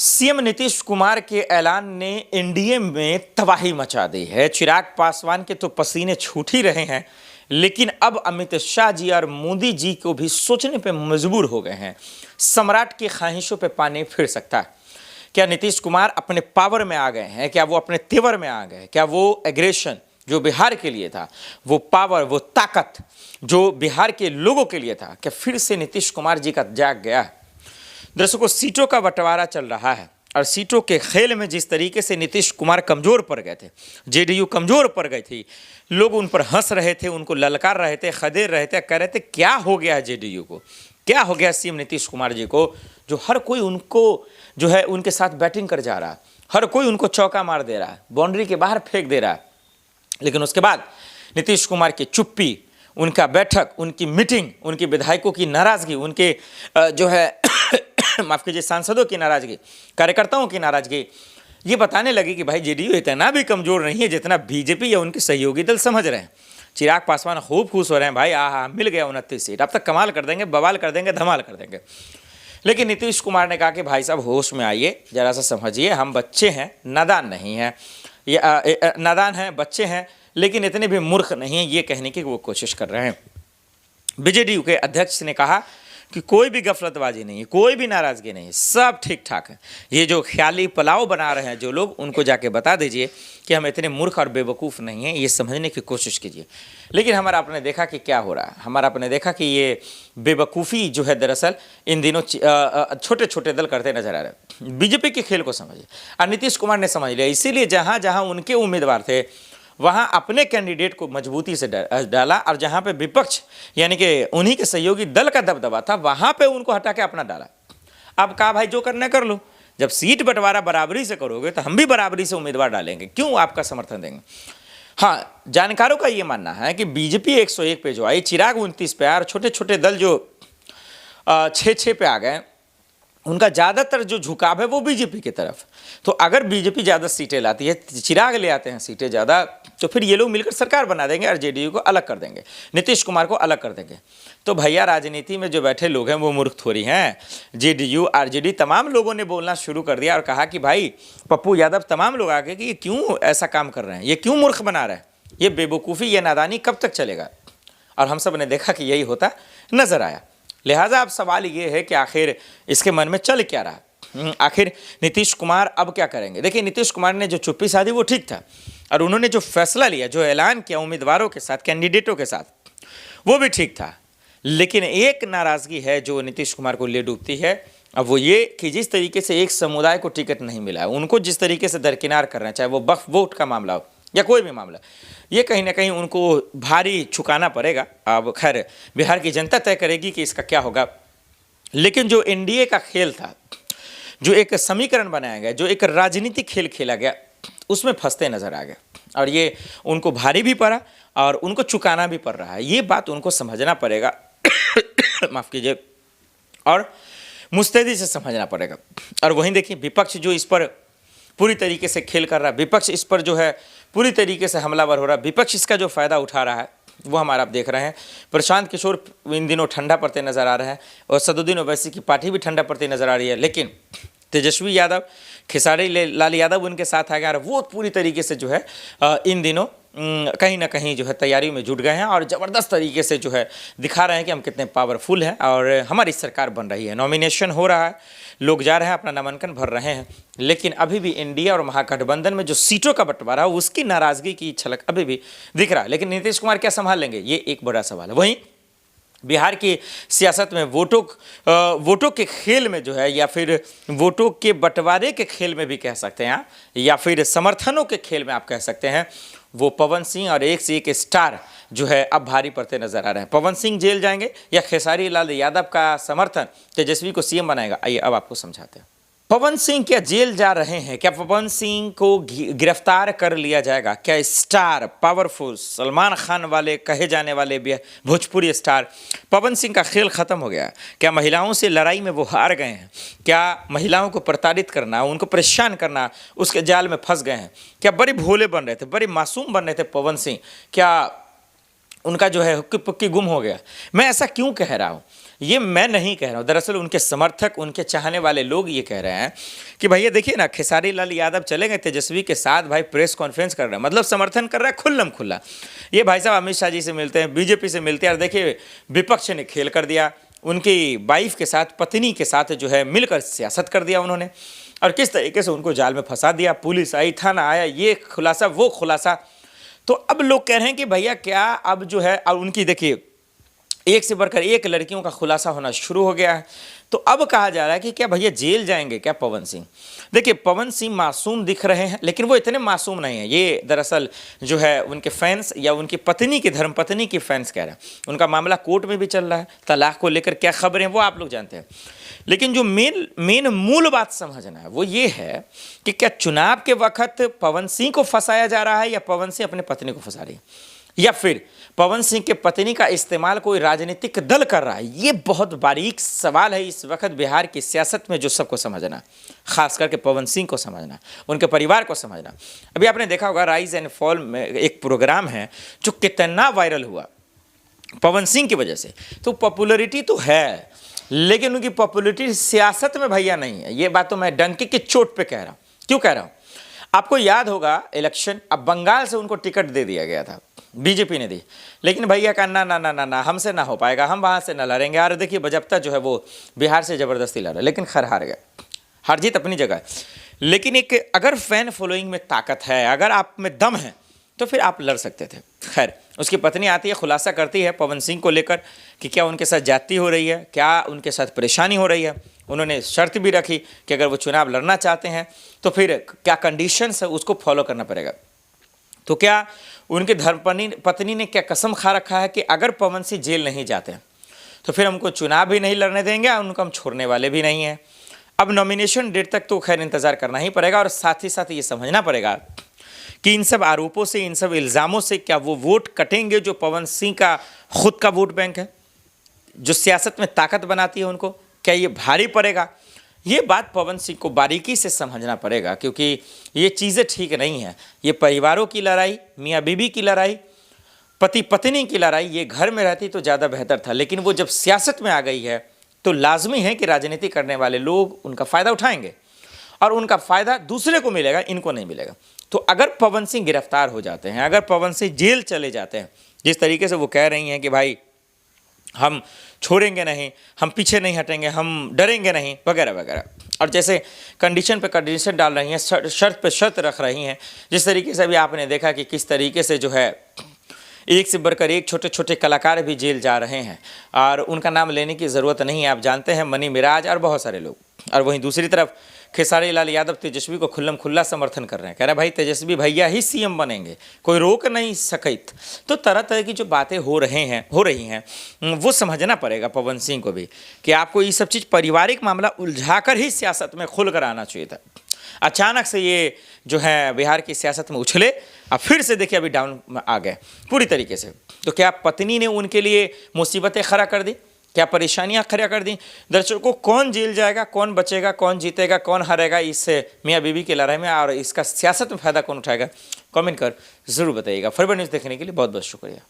CM Nitish Kumar के ऐलान ने एनडीए में तबाही मचा दी है। चिराग पासवान के तो पसीने छूट ही रहे हैं, लेकिन अब अमित शाह जी और मोदी जी को भी सोचने पे मजबूर हो गए हैं। सम्राट की ख्वाहिशों पे पानी फिर सकता है। क्या नीतीश कुमार अपने पावर में आ गए हैं? क्या वो अपने तेवर में आ गए? क्या वो एग्रेशन जो बिहार के लिए था, वो पावर, वो ताकत जो बिहार के लोगों के लिए था, क्या फिर से नीतीश कुमार जी का जाग गया है? दर्शकों, सीटों का बंटवारा चल रहा है और सीटों के खेल में जिस तरीके से नीतीश कुमार कमजोर पड़ गए थे, जेडीयू कमजोर पड़ गई थी, लोग उन पर हंस रहे थे, उनको ललकार रहे थे, खदेड़ रहे थे, कह रहे थे क्या हो गया है जेडीयू को, क्या हो गया सीएम नीतीश कुमार जी को, जो हर कोई उनको जो है उनके साथ बैटिंग कर जा रहा है, हर कोई उनको चौका मार दे रहा है, बाउंड्री के बाहर फेंक दे रहा है। लेकिन उसके बाद नीतीश कुमार की चुप्पी, उनका बैठक, उनकी मीटिंग, उनकी विधायकों की नाराजगी, उनके जो है माफ कीजिए सांसदों की नाराजगी, कार्यकर्ताओं की नाराजगी, ये बताने लगी कि भाई जेडीयू इतना भी कमजोर नहीं है जितना बीजेपी या उनके सहयोगी दल समझ रहे हैं। चिराग पासवान खूब खुश हो रहे हैं, भाई आहा मिल गया 29 सीट, अब तक कमाल कर देंगे, बवाल कर देंगे, धमाल कर देंगे। लेकिन नीतीश कुमार ने कहा कि भाई साहब होश में आइए, जरा सा समझिए, हम बच्चे हैं, नादान नहीं हैं, ये नादान हैं, बच्चे हैं, लेकिन इतने भी मूर्ख नहीं हैं, ये कहने की वो कोशिश कर रहे हैं। बीजेडीयू के अध्यक्ष ने कहा कि कोई भी गफलतबाजी नहीं है, कोई भी नाराजगी नहीं है, सब ठीक ठाक है। ये जो ख्याली पुलाव बना रहे हैं जो लोग, उनको जाके बता दीजिए कि हम इतने मूर्ख और बेवकूफ़ नहीं हैं, ये समझने की कोशिश कीजिए। लेकिन हमारा आपने देखा कि क्या हो रहा है, हमारा आपने देखा कि ये बेवकूफ़ी जो है दरअसल इन दिनों छोटे छोटे दल करते नजर आ रहे हैं। बीजेपी के खेल को समझिए, और नीतीश कुमार ने समझ लिया, इसीलिए जहाँ जहाँ उनके उम्मीदवार थे वहाँ अपने कैंडिडेट को मजबूती से डाला, और जहाँ पे विपक्ष यानी कि उन्हीं के सहयोगी दल का दबदबा था, वहाँ पे उनको हटा के अपना डाला। अब कहा भाई जो करना कर लो, जब सीट बंटवारा बराबरी से करोगे तो हम भी बराबरी से उम्मीदवार डालेंगे, क्यों आपका समर्थन देंगे। हाँ, जानकारों का ये मानना है कि बीजेपी 101 पे जो आई, चिराग 29 पे आया, और छोटे छोटे दल जो 6-6 पे आ गए, उनका ज़्यादातर जो झुकाव है वो बीजेपी की तरफ। तो अगर बीजेपी ज़्यादा सीटें लाती है, चिराग ले आते हैं सीटें ज़्यादा, तो फिर ये लोग मिलकर सरकार बना देंगे और जेडीयू को अलग कर देंगे, नीतीश कुमार को अलग कर देंगे। तो भैया, राजनीति में जो बैठे लोग हैं वो मूर्ख थोड़ी हैं। जेडीयू, आरजेडी, तमाम लोगों ने बोलना शुरू कर दिया और कहा कि भाई पप्पू यादव, तमाम लोग आगे कि ये क्यों ऐसा काम कर रहे हैं, ये क्यों मूर्ख बना रहे हैं, ये बेवकूफ़ी, ये नादानी कब तक चलेगा। और हम सब ने देखा कि यही होता नजर आया। लिहाजा अब सवाल ये है कि आखिर इसके मन में चल क्या रहा, आखिर नीतीश कुमार अब क्या करेंगे। देखिए, नीतीश कुमार ने जो चुप्पी साधी वो ठीक था, और उन्होंने जो फैसला लिया, जो ऐलान किया उम्मीदवारों के साथ, कैंडिडेटों के साथ, वो भी ठीक था। लेकिन एक नाराज़गी है जो नीतीश कुमार को ले डूबती है, अब वो ये कि जिस तरीके से एक समुदाय को टिकट नहीं मिला है, उनको जिस तरीके से दरकिनार कर रहे हैं, चाहे वो वक्फ वोट का मामला हो या कोई भी मामला, ये कहीं ना कहीं उनको भारी चुकाना पड़ेगा। अब खैर बिहार की जनता तय करेगी कि इसका क्या होगा। लेकिन जो एनडीए का खेल था, जो एक समीकरण बनाया गया, जो एक राजनीतिक खेल खेला गया, उसमें फंसते नजर आ गए, और ये उनको भारी भी पड़ा और उनको चुकाना भी पड़ रहा है। ये बात उनको समझना पड़ेगा माफ़ कीजिए, और मुस्तैदी से समझना पड़ेगा। और वहीं देखिए, विपक्ष जो इस पर पूरी तरीके से खेल कर रहा है, विपक्ष इस पर जो है पूरी तरीके से हमलावर हो रहा है, विपक्ष इसका जो फ़ायदा उठा रहा है वो हमारा आप देख रहे हैं। प्रशांत किशोर इन दिनों ठंडा पड़ते नजर आ रहे हैं, और सदुद्दीन ओवैसी की पार्टी भी ठंडा पड़ती नजर आ रही है। लेकिन तेजस्वी यादव, खेसारी लाल यादव उनके साथ आ गया, और वो पूरी तरीके से जो है इन दिनों कहीं ना कहीं जो है तैयारी में जुट गए हैं, और ज़बरदस्त तरीके से जो है दिखा रहे हैं कि हम कितने पावरफुल हैं और हमारी सरकार बन रही है। नॉमिनेशन हो रहा है, लोग जा रहे हैं, अपना नामांकन भर रहे हैं, लेकिन अभी भी एनडीए और महागठबंधन में जो सीटों का बंटवारा है उसकी नाराज़गी की झलक अभी भी दिख रहा है। लेकिन नीतीश कुमार क्या संभाल लेंगे, ये एक बड़ा सवाल है। वहीं बिहार की सियासत में वोटों के खेल में जो है, या फिर वोटों के बंटवारे के खेल में भी कह सकते हैं, या फिर समर्थनों के खेल में आप कह सकते हैं, वो पवन सिंह और एक से एक स्टार जो है अब भारी पड़ते नजर आ रहे हैं। पवन सिंह जेल जाएंगे या खेसारी लाल यादव का समर्थन तेजस्वी को सीएम बनाएगा, आइए अब आपको समझाते हैं। पवन सिंह क्या जेल जा रहे हैं? क्या पवन सिंह को गिरफ्तार कर लिया जाएगा? क्या स्टार, पावरफुल, सलमान खान वाले कहे जाने वाले भोजपुरी स्टार पवन सिंह का खेल खत्म हो गया? क्या महिलाओं से लड़ाई में वो हार गए हैं? क्या महिलाओं को प्रताड़ित करना, उनको परेशान करना, उसके जाल में फंस गए हैं? क्या बड़े भोले बन रहे थे, बड़े मासूम बन रहे थे पवन सिंह, क्या उनका जो है हुक्की पुक्की गुम हो गया? मैं ऐसा क्यों कह रहा हूँ? ये मैं नहीं कह रहा हूँ, दरअसल उनके समर्थक, उनके चाहने वाले लोग ये कह रहे हैं कि भैया देखिए ना, खेसारी लाल यादव चले गए तेजस्वी के साथ, भाई प्रेस कॉन्फ्रेंस कर रहे हैं, मतलब समर्थन कर रहा है खुल्लम खुल्ला। ये भाई साहब अमित शाह जी से मिलते हैं, बीजेपी से मिलते हैं, और देखिए विपक्ष ने खेल कर दिया, उनकी वाइफ के साथ, पत्नी के साथ जो है मिलकर सियासत कर दिया उन्होंने, और किस तरीके से उनको जाल में फंसा दिया, पुलिस आई, थाना आया, ये खुलासा वो खुलासा। तो अब लोग कह रहे हैं कि भैया क्या अब जो है, और उनकी देखिए एक से बढ़कर एक लड़कियों का खुलासा होना शुरू हो गया है। तो अब कहा जा रहा है कि क्या भैया जेल जाएंगे क्या पवन सिंह? देखिए पवन सिंह मासूम दिख रहे हैं, लेकिन वो इतने मासूम नहीं है। ये दरअसल जो है उनके फैंस या उनकी पत्नी की, धर्मपत्नी की फैंस कह रहे हैं। उनका मामला कोर्ट में भी चल रहा है, तलाक को लेकर क्या खबरें वो आप लोग जानते हैं। लेकिन जो मेन मूल बात समझना है वो ये है कि क्या चुनाव के वक्त पवन सिंह को फंसाया जा रहा है, या पवन सिंह अपने पत्नी को फंसा रही है, या फिर पवन सिंह के पत्नी का इस्तेमाल कोई राजनीतिक दल कर रहा है। ये बहुत बारीक सवाल है इस वक्त बिहार की सियासत में, जो सबको समझना, खास करके पवन सिंह को समझना, उनके परिवार को समझना। अभी आपने देखा होगा राइज एंड फॉल में एक प्रोग्राम है जो कितना वायरल हुआ पवन सिंह की वजह से। तो पॉपुलरिटी तो है, लेकिन उनकी पॉपुलरिटी सियासत में भैया नहीं है। ये बात तो मैं डंके की चोट पे कह रहा हूँ। क्यों कह रहा हूँ? आपको याद होगा इलेक्शन, अब बंगाल से उनको टिकट दे दिया गया था, बीजेपी ने दी, लेकिन भैया का ना ना ना ना ना हमसे ना हो पाएगा, हम वहाँ से ना लड़ेंगे। और देखिए बजप्ता जो है वो बिहार से ज़बरदस्ती लड़ा, लेकिन खैर हार गया। हार जीत अपनी जगह है, लेकिन एक अगर फैन फॉलोइंग में ताकत है, अगर आप में दम है, तो फिर आप लड़ सकते थे। खैर उसकी पत्नी आती है, खुलासा करती है पवन सिंह को लेकर कि क्या उनके साथ जाति हो रही है, क्या उनके साथ परेशानी हो रही है। उन्होंने शर्त भी रखी कि अगर वो चुनाव लड़ना चाहते हैं तो फिर क्या कंडीशंस है उसको फॉलो करना पड़ेगा। तो क्या उनके धर्मपत्नी ने क्या कसम खा रखा है कि अगर पवन सिंह जेल नहीं जाते हैं तो फिर हमको चुनाव भी नहीं लड़ने देंगे और उनको हम छोड़ने वाले भी नहीं हैं। अब नॉमिनेशन डेट तक तो खैर इंतज़ार करना ही पड़ेगा, और साथ ही साथ ये समझना पड़ेगा कि इन सब आरोपों से, इन सब इल्ज़ामों से क्या वो वोट कटेंगे जो पवन सिंह का खुद का वोट बैंक है, जो सियासत में ताकत बनाती है उनको, क्या ये भारी पड़ेगा? ये बात पवन सिंह को बारीकी से समझना पड़ेगा, क्योंकि ये चीज़ें ठीक नहीं हैं। ये परिवारों की लड़ाई, मियाँ बीबी की लड़ाई, पति पत्नी की लड़ाई, ये घर में रहती तो ज़्यादा बेहतर था, लेकिन वो जब सियासत में आ गई है तो लाजमी है कि राजनीति करने वाले लोग उनका फ़ायदा उठाएंगे, और उनका फ़ायदा दूसरे को मिलेगा, इनको नहीं मिलेगा। तो अगर पवन सिंह गिरफ्तार हो जाते हैं, अगर पवन सिंह जेल चले जाते हैं, जिस तरीके से वो कह रही हैं कि भाई हम छोड़ेंगे नहीं, हम पीछे नहीं हटेंगे, हम डरेंगे नहीं, वगैरह वगैरह, और जैसे कंडीशन पे कंडीशन डाल रही हैं, शर्त पे शर्त रख रही हैं, जिस तरीके से अभी आपने देखा कि किस तरीके से जो है एक से बढ़कर एक छोटे छोटे कलाकार भी जेल जा रहे हैं, और उनका नाम लेने की ज़रूरत नहीं है, आप जानते हैं, मनी मिराज और बहुत सारे लोग। और वहीं दूसरी तरफ खेसारी लाल यादव तेजस्वी को खुल्लम खुल्ला समर्थन कर रहे हैं, कह रहे हैं भाई तेजस्वी भैया ही सीएम बनेंगे, कोई रोक नहीं सकित। तो तरह तरह की जो बातें हो रही हैं वो समझना पड़ेगा पवन सिंह को भी, कि आपको ये सब चीज़ पारिवारिक मामला उलझाकर ही सियासत में खुल कर आना चाहिए था। अचानक से ये जो है बिहार की सियासत में उछले, अब फिर से देखिए अभी डाउन आ गए पूरी तरीके से। तो क्या पत्नी ने उनके लिए मुसीबतें खड़ा कर दी, क्या परेशानियां खड़ा कर दी? दर्शकों, कौन जेल जाएगा, कौन बचेगा, कौन जीतेगा, कौन हारेगा इस मियाँ बीवी की लड़ाई में, और इसका सियासत में फ़ायदा कौन उठाएगा, कमेंट कर ज़रूर बताइएगा। फरवर न्यूज़ देखने के लिए बहुत बहुत शुक्रिया।